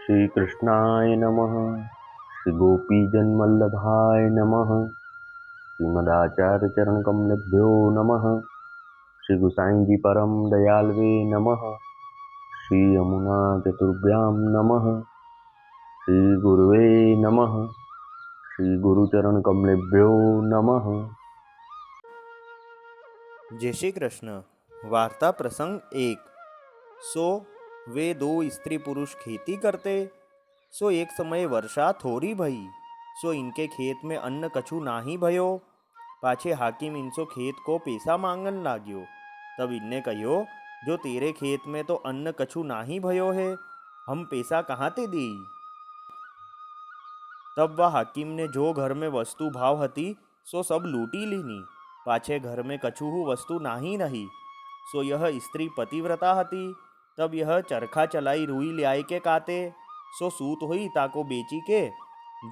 श्री कृष्णाय नमः। श्री गोपीजनवल्लभाय नमः। श्रीमदाचार्य चरण कमलेभ्यो नमः। श्री गुसाई जी परम दयालवे नमः। श्री यमुना चतुर्भ्यां नमः। श्री गुरुवे नमः। श्री गुरुचरण कमलेभ्यो नमः। जय श्री कृष्ण। वार्ता प्रसंग 1। सो वे दो स्त्री पुरुष खेती करते। सो एक समय वर्षा थोड़ी भई। सो इनके खेत में अन्न कछु नाही भयो। पाछे हाकिम इनसो खेत को पैसा मांगन लाग्यो। तब इनने कहियो, जो तेरे खेत में तो अन्न कछु नाही भयो है, हम पैसा कहाँ ते देई। तब वह हाकिम ने जो घर में वस्तु भाव हती सो सब लूटी लीनी। पाछे घर में कछुहु वस्तु नाही रही। सो यह स्त्री पतिव्रता हती। तब यह चरखा चलाई रुई ल्याय के काते। सो सूत हुई ताको बेची के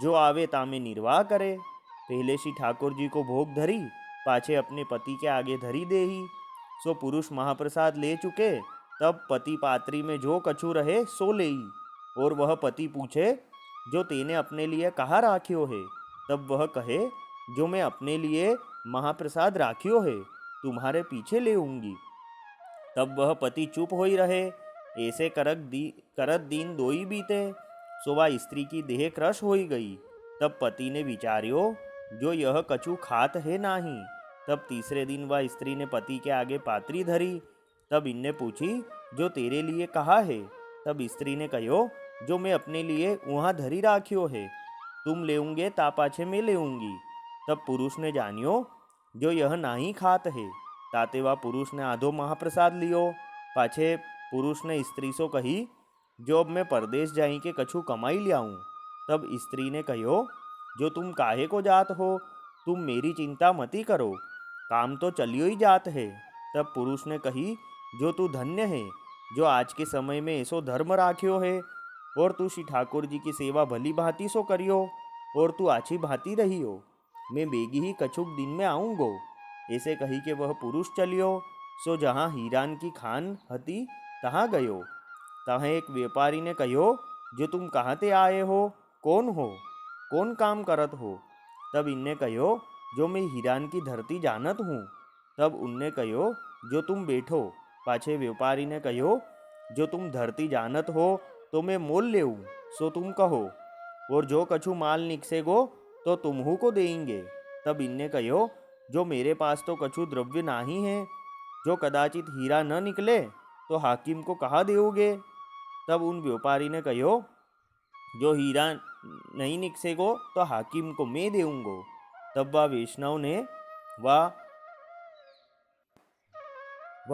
जो आवे तामे निर्वाह करे। पहले श्री ठाकुर जी को भोग धरी, पाछे अपने पति के आगे धरी देही। सो पुरुष महाप्रसाद ले चुके। तब पति पात्री में जो कछु रहे सो लेई। और वह पति पूछे, जो तेने अपने लिए कहाँ राख्यो है। तब वह कहे, जो मैं अपने लिए महाप्रसाद राख्यो है, तुम्हारे पीछे ले आऊंगी। तब वह पति चुप होई रहे। ऐसे करत दिन दोई बीते। सो वह स्त्री की देह क्रश होई गई। तब पति ने विचार्यो, जो यह कछु खात है नाही। तब तीसरे दिन वह स्त्री ने पति के आगे पात्री धरी। तब इनने पूछी, जो तेरे लिए कहा है। तब स्त्री ने कहो, जो मैं अपने लिए वहाँ धरी राख्यो है, तुम लेउंगे ता पाछे मैं लेऊंगी। तब पुरुष ने जानियो, जो यह नाही खात है। ताते वा पुरुष ने आधो महाप्रसाद लियो। पाछे पुरुष ने स्त्री सो कही, जो अब मैं परदेश जाई के कछु कमाई लियाऊं। तब स्त्री ने कहो, जो तुम काहे को जात हो, तुम मेरी चिंता मती करो, काम तो चलियो ही जात है। तब पुरुष ने कही, जो तू धन्य है, जो आज के समय में ऐसो धर्म राख्यो है। और तू श्री ठाकुर जी की सेवा भली भांति सो करियो, और तू आछी भांति रहियो। मैं बेगी ही कछुक दिन में आऊँगो। ऐसे कही के वह पुरुष चलियो। सो जहाँ हीरान की खान हती तहाँ गयो। तहाँ एक व्यापारी ने कहो, जो तुम कहाँ ते आए हो, कौन हो, कौन काम करत हो। तब इनने कहो, जो मैं हीरान की धरती जानत हूँ। तब उनने कहो, जो तुम बैठो। पाछे व्यापारी ने कहो, जो तुम धरती जानत हो तो मैं मोल लेऊँ, सो तुम कहो, और जो कछु माल निकसेगो तो तुम्हू को देंगे। तब इनने कहो, जो मेरे पास तो कछु द्रव्य नाही है, जो कदाचित हीरा न निकले तो हाकिम को कहा देओगे। तब उन व्यापारी ने कहो, जो हीरा नहीं निकसेगो तो हाकिम को मैं देऊंगो। तब वह वैष्णव ने वह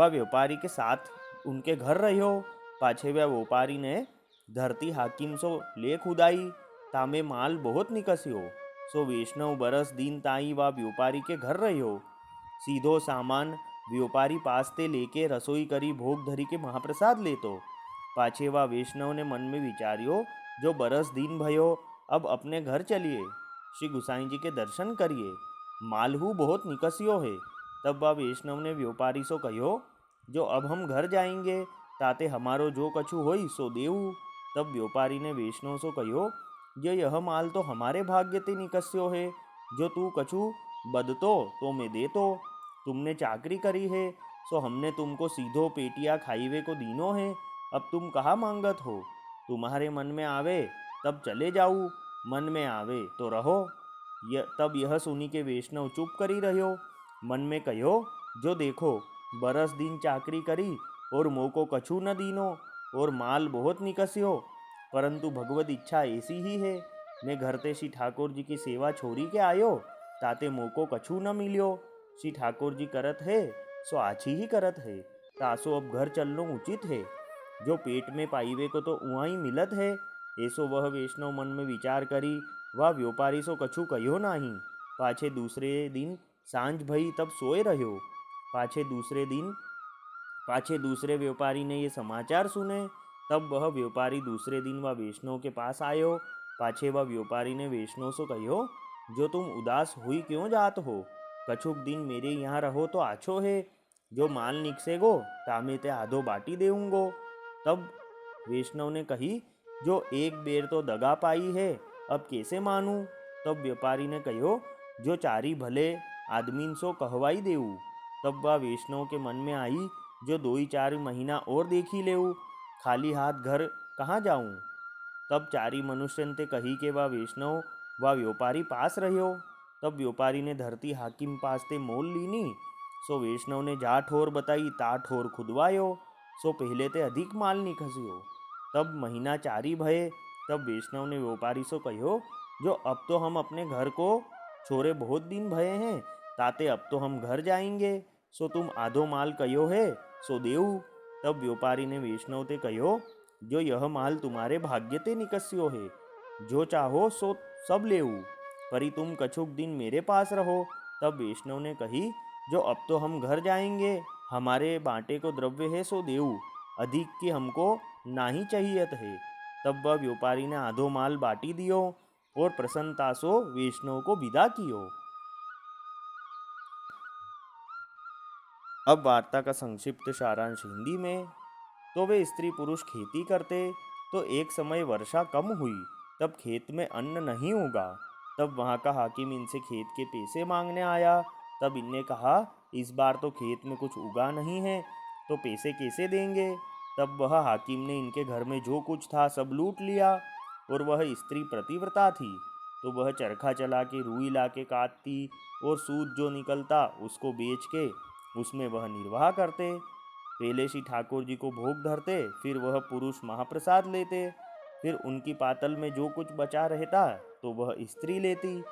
व्यापारी के साथ उनके घर रहो। पाछे वह व्यापारी ने धरती हाकिम सो ले खुदाई, तामे माल बहुत निकस्यो। सो वैष्णव बरस दिन ताई वह व्यापारी के घर रहो। सीधो सामान व्यापारी पास ते लेके रसोई करी भोग धरी के महाप्रसाद लेतो। पाछे वह वैष्णव ने मन में विचार्यो, जो बरस दिन भयो, अब अपने घर चलिए, श्री गुसाई जी के दर्शन करिए, मालहू बहुत निकसियो है। तब वह वैष्णव ने व्यापारी सो कहो, जो अब हम घर जाएंगे, ताते हमारो जो कछु होई सो देऊ। तब व्यापारी ने वैष्णव सो कहो, जो यह माल तो हमारे भाग्य ते निकस्यो है, जो तू कछु बदतो तो मैं देतो। तुमने चाकरी करी है, सो हमने तुमको सीधो पेटिया खाईवे को दीनो है, अब तुम कहाँ मांगत हो। तुम्हारे मन में आवे तब चले जाऊ, मन में आवे तो रहो। तब यह सुनी के वैष्णव चुप करी रहो। मन में कहो, जो देखो बरस दिन चाकरी करी और मोह को कछु न दीनो, और माल बहुत निकस्यो, परंतु भगवत इच्छा ऐसी ही है। मैं घर ते श्री ठाकुर जी की सेवा छोड़ी के आयो, ताते मोह को कछु न मिलियो। श्री ठाकुर जी करत है सो आछी ही करत है, तासो अब घर चलनो उचित है। जो पेट में पाईवे को तो उहाँ ही मिलत है। ऐसो वह वैष्णव मन में विचार करी, वह व्यापारी सो कछु कहो नाही। पाछे दूसरे दिन सांझ भई तब सोए रहो। पाछे दूसरे व्यापारी ने ये समाचार सुने। तब वह व्यापारी दूसरे दिन वह वैष्णव के पास आयो। पाछे वह व्यापारी ने वैष्णव सो कहो, जो तुम उदास हुई क्यों जात हो, कछुक दिन मेरे यहाँ रहो तो आछो है। जो माल निकसेगो तामे ते आधो बाटी देऊंगो। तब वैष्णव ने कही, जो एक बेर तो दगा पाई है, अब कैसे मानूं? तब व्यापारी ने कहो, जो चारी भले आदमीन सो कहवाई देऊ। तब वह वैष्णव के मन में आई, जो 2-4 महीना और देखी लेऊ, खाली हाथ घर कहाँ जाऊं। तब चारी मनुष्य ते कही के वह वैष्णव वह व्यापारी पास रहो। तब व्यापारी ने धरती हाकिम पास ते मोल लीनी। सो वैष्णव ने जा ठोर बताई ता ठोर खुदवायो। सो पहले ते अधिक माल निकस्यो। तब महीना चारी भये। तब वैष्णव ने व्यापारी सो कहो, जो अब तो हम अपने घर को छोरे बहुत दिन भये हैं, ताते अब तो हम घर जाएंगे। सो तुम आधो माल कहो है सो देऊ। तब व्यापारी ने वैष्णव ते कहो, जो यह माल तुम्हारे भाग्य ते निकस्यो है, जो चाहो सो सब लेऊ, परी तुम कछुक दिन मेरे पास रहो। तब वैष्णव ने कही, जो अब तो हम घर जाएंगे, हमारे बांटे को द्रव्य है सो देऊ, अधिक की हमको ना ही चाहिए है। तब वह व्यापारी ने आधो माल बाटी दियो और प्रसन्नता सो वैष्णव को विदा कियो। अब वार्ता का संक्षिप्त सारांश हिंदी में। तो वे स्त्री पुरुष खेती करते, तो एक समय वर्षा कम हुई, तब खेत में अन्न नहीं उगा। तब वहाँ का हाकिम इनसे खेत के पैसे मांगने आया। तब इनने कहा, इस बार तो खेत में कुछ उगा नहीं है, तो पैसे कैसे देंगे। तब वह हाकिम ने इनके घर में जो कुछ था सब लूट लिया। और वह स्त्री प्रतिव्रता थी, तो वह चरखा चला के रुई ला के काटती और सूत जो निकलता उसको बेच के उसमें वह निर्वाह करते। पहले श्री ठाकुर जी को भोग धरते, फिर वह पुरुष महाप्रसाद लेते, फिर उनकी पातल में जो कुछ बचा रहता तो वह स्त्री लेती,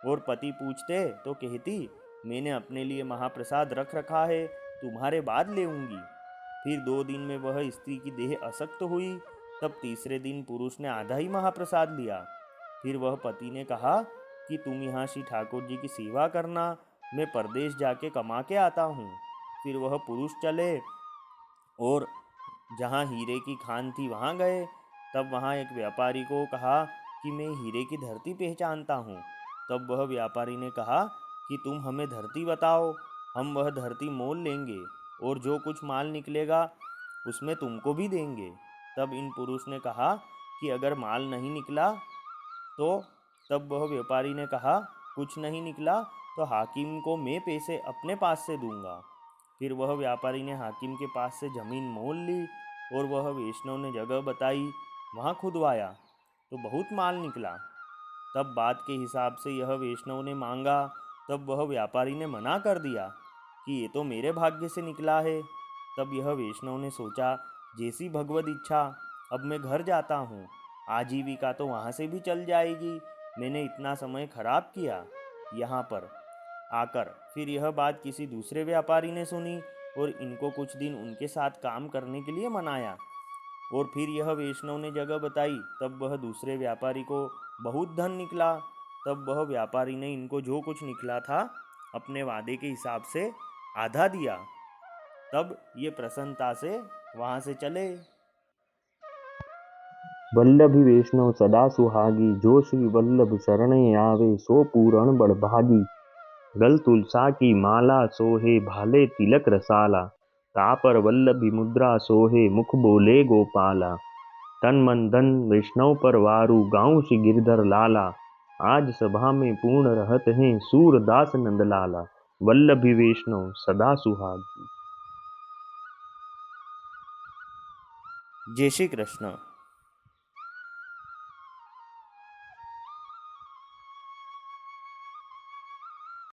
और पति पूछते तो कहती, मैंने अपने लिए महाप्रसाद रख रखा है, तुम्हारे बाद लेऊंगी। फिर 2 दिन में वह स्त्री की देह असक्त हुई। तब तीसरे दिन पुरुष ने आधा ही महाप्रसाद लिया। फिर वह पति ने कहा कि तुम यहाँ श्री ठाकुर जी की सेवा करना, मैं परदेश जाके कमा के आता हूँ। फिर वह पुरुष चले और जहाँ हीरे की खान थी वहाँ गए। तब वहाँ एक व्यापारी को कहा कि मैं हीरे की धरती पहचानता हूँ। तब वह व्यापारी ने कहा कि तुम हमें धरती बताओ, हम वह धरती मोल लेंगे और जो कुछ माल निकलेगा उसमें तुमको भी देंगे। तब इन पुरुष ने कहा कि अगर माल नहीं निकला तो। तब वह व्यापारी ने कहा, कुछ नहीं निकला तो हाकिम को मैं पैसे अपने पास से दूंगा। फिर वह व्यापारी ने हाकिम के पास से जमीन मोल ली और वह वैष्णव ने जगह बताई, वहाँ खुदवाया तो बहुत माल निकला। तब बात के हिसाब से यह वैष्णव ने मांगा। तब वह व्यापारी ने मना कर दिया कि ये तो मेरे भाग्य से निकला है। तब यह वैष्णव ने सोचा, जैसी भगवद इच्छा, अब मैं घर जाता हूँ, आजीविका तो वहाँ से भी चल जाएगी। मैंने इतना समय खराब किया यहाँ पर आकर। फिर यह बात किसी दूसरे व्यापारी ने सुनी और इनको कुछ दिन उनके साथ काम करने के लिए मनाया। और फिर यह वैष्णव ने जगह बताई। तब वह दूसरे व्यापारी को बहुत धन निकला। तब वह व्यापारी ने इनको जो कुछ निकला था अपने वादे के हिसाब से आधा दिया। तब ये प्रसन्नता से वहाँ से चले। वल्लभी वैष्णव सदा सुहागी, जो श्री वल्लभ शरणे आवे, सो पूरण बड़भागी। गल तुलसा की माला सोहे, भाले तिलक रसाला, तापर वल्लभी मुद्रा सोहे, मुख बोले गोपाला। तन मन धन वैष्णव पर वारू, गाँव श्री गिरधर लाला। आज सभा में पूर्ण रहत हैं, सूरदास नंदलाला। वल्लभी वैष्णव सदा सुहागी। जय श्री कृष्ण।